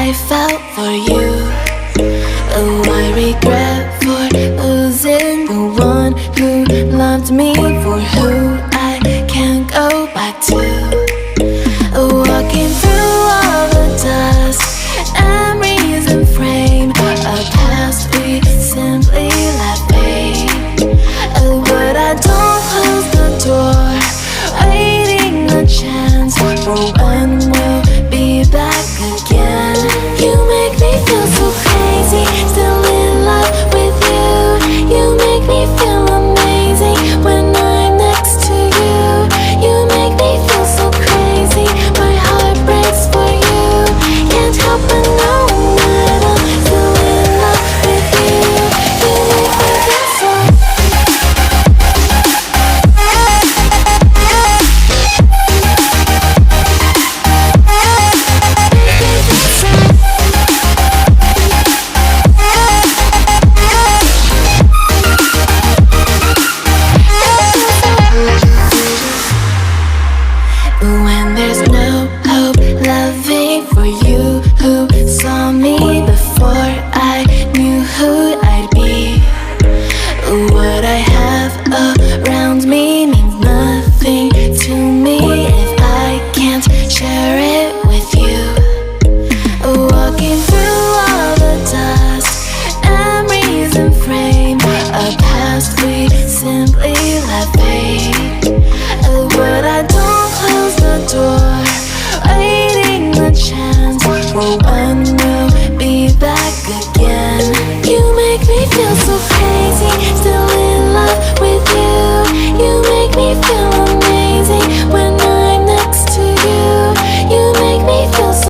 I felt for you. Oh, I regret for losing the one who loved me, for who I can't go back to. Walking through all the dust, memories and frame, a past we simply let fade. Oh, but I don't close the door, waiting a chance for when we'll be back again. You make me feel so crazy, still in love with you. You make me feel amazing when I'm next to you. You make me feel so crazy, my heart breaks for you. Can't help but know that I'm still in love with you. You make me feel so. When there's no hope, loving for you who